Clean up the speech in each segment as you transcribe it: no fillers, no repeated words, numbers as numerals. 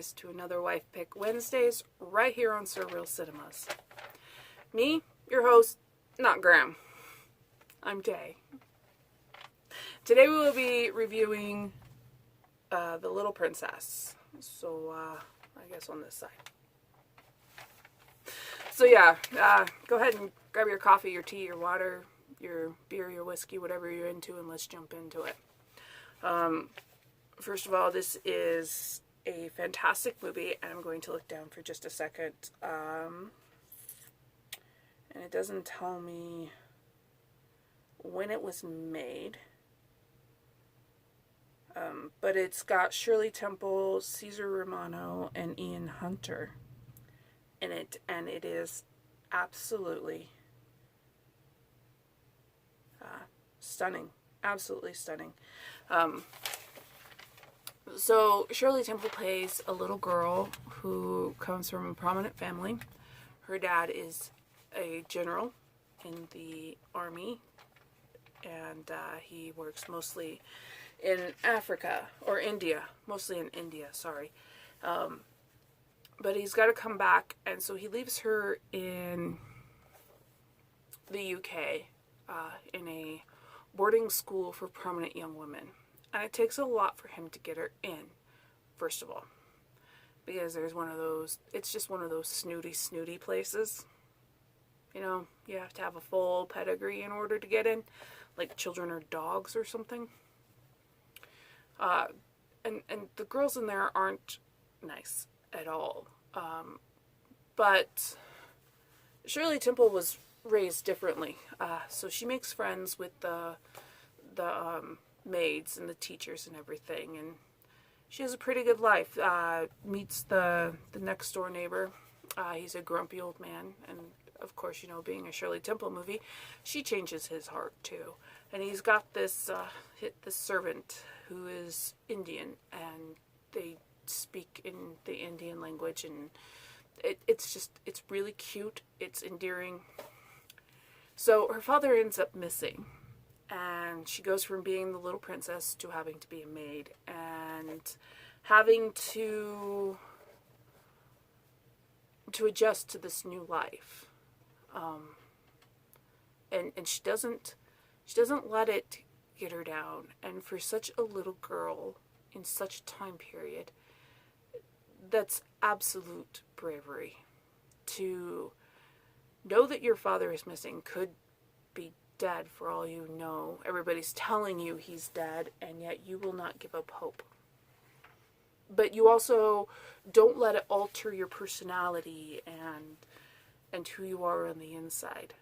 listeners, to another Wife Pick Wednesdays right here on Surreal Cinemas. Me, your host, not Graham. I'm Tay. Today we will be reviewing The Little Princess. So, I guess on this side. So yeah, go ahead and grab your coffee, your tea, your water, your beer, your whiskey, whatever you're into, and let's jump into it. First of all, this is a fantastic movie, and I'm going to look down for just a second. And it doesn't tell me when it was made. But it's got Shirley Temple, Cesar Romano, and Ian Hunter in it, and it is absolutely stunning. Absolutely stunning. So Shirley Temple plays a little girl who comes from a prominent family. Her dad is a general in the army, and he works mostly in Africa, or India, mostly in India, sorry. But he's got to come back, and so he leaves her in the UK, in a boarding school for prominent young women. And it takes a lot for him to get her in, first of all. Because there's one of those, it's just one of those snooty places. You know, you have to have a full pedigree in order to get in. Like children or dogs or something. And the girls in there aren't nice at all. But Shirley Temple was raised differently. So she makes friends with the maids and the teachers and everything, and she has a pretty good life. Meets the next door neighbor. He's a grumpy old man, and of course, you know, being a Shirley Temple movie, she changes his heart too. And he's got this servant who is Indian, and they speak in the Indian language, and it's really cute. It's endearing. So her father ends up missing. And she goes from being the little princess to having to be a maid and having to adjust to this new life. And she doesn't let it get her down. And for such a little girl in such a time period, that's absolute bravery. To know that your father is missing, could be dead for all you know. Everybody's telling you he's dead, and yet you will not give up hope. But you also don't let it alter your personality and who you are on the inside.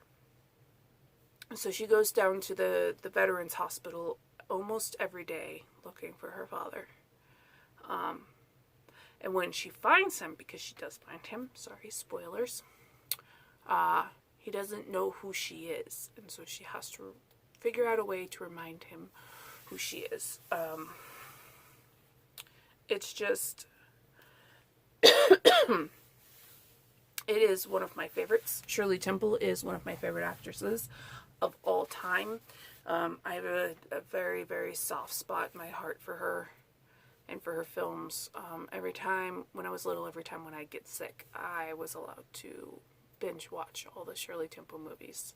So she goes down to the Veterans Hospital almost every day looking for her father. And when she finds him, because she does find him, sorry, spoilers, he doesn't know who she is, and so she has to figure out a way to remind him who she is. It's just, it is one of my favorites. Shirley Temple is one of my favorite actresses of all time. I have a very, very soft spot in my heart for her and for her films. Every time when I get sick, I was allowed to binge watch all the Shirley Temple movies.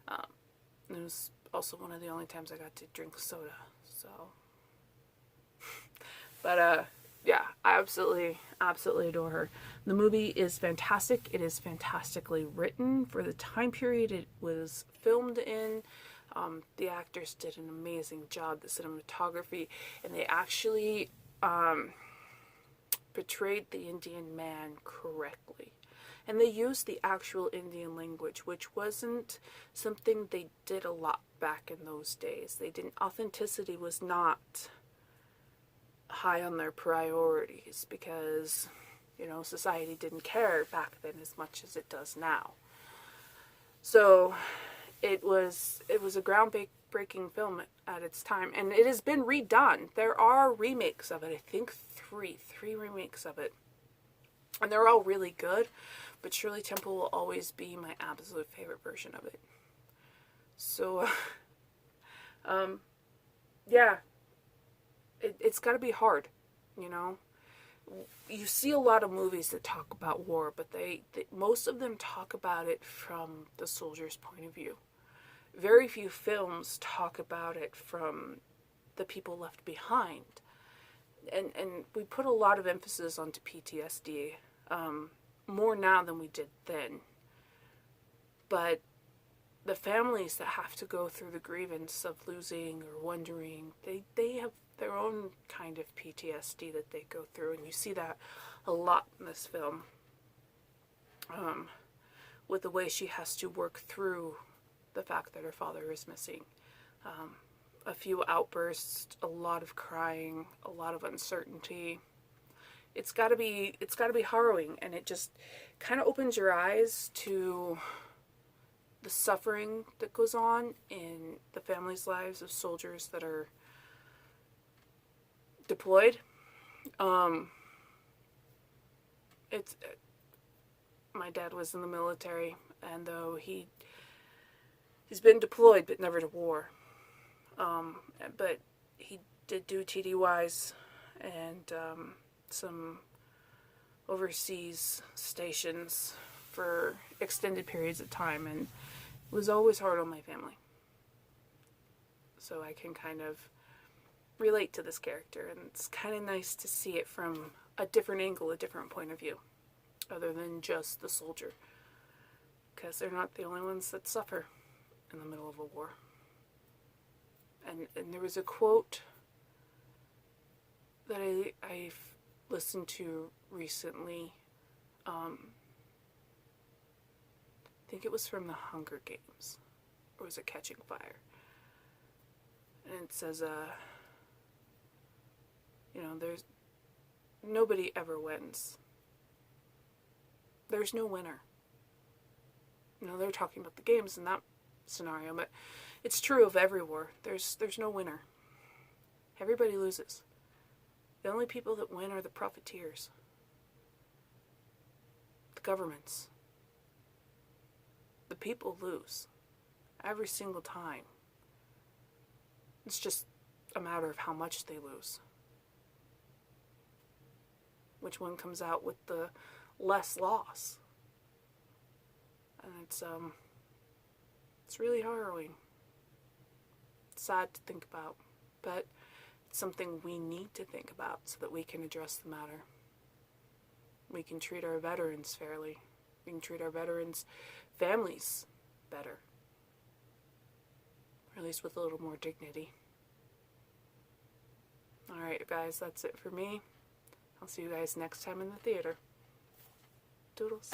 It was also one of the only times I got to drink soda. So, but yeah, I absolutely adore her. The movie is fantastic. It is fantastically written for the time period it was filmed in. The actors did an amazing job. The cinematography, and they actually portrayed the Indian man correctly. And they used the actual Indian language, which wasn't something they did a lot back in those days. Authenticity was not high on their priorities because, you know, society didn't care back then as much as it does now. So it was a groundbreaking film at its time, and it has been redone. There are remakes of it. I think three remakes of it. And they're all really good, but Shirley Temple will always be my absolute favorite version of it. So, yeah, it's got to be hard, you know. you see a lot of movies that talk about war, but most of them talk about it from the soldier's point of view. Very few films talk about it from the people left behind. And we put a lot of emphasis onto PTSD, more now than we did then. But the families that have to go through the grievance of losing or wondering, they have their own kind of PTSD that they go through, and you see that a lot in this film, with the way she has to work through the fact that her father is missing. A few outbursts, a lot of crying, a lot of uncertainty. It's got to be harrowing, and it just kind of opens your eyes to the suffering that goes on in the families' lives of soldiers that are deployed. My dad was in the military, and though he's been deployed but never to war. But he did do TDYs and some overseas stations for extended periods of time, and it was always hard on my family. So I can kind of relate to this character, and it's kind of nice to see it from a different angle, a different point of view, other than just the soldier, because they're not the only ones that suffer in the middle of a war. And there was a quote that I've listened to recently. I think it was from the Hunger Games, or was it Catching Fire? And it says, there's nobody ever wins. There's no winner. They're talking about the games in that scenario, but it's true of every war. There's no winner. Everybody loses. The only people that win are the profiteers, the governments. The people lose every single time. It's just a matter of how much they lose. Which one comes out with the less loss? And it's really harrowing. It's sad to think about, but it's something we need to think about so that we can address the matter. We can treat our veterans fairly. We can treat our veterans' families better. Or at least with a little more dignity. Alright guys, that's it for me. I'll see you guys next time in the theater. Doodles.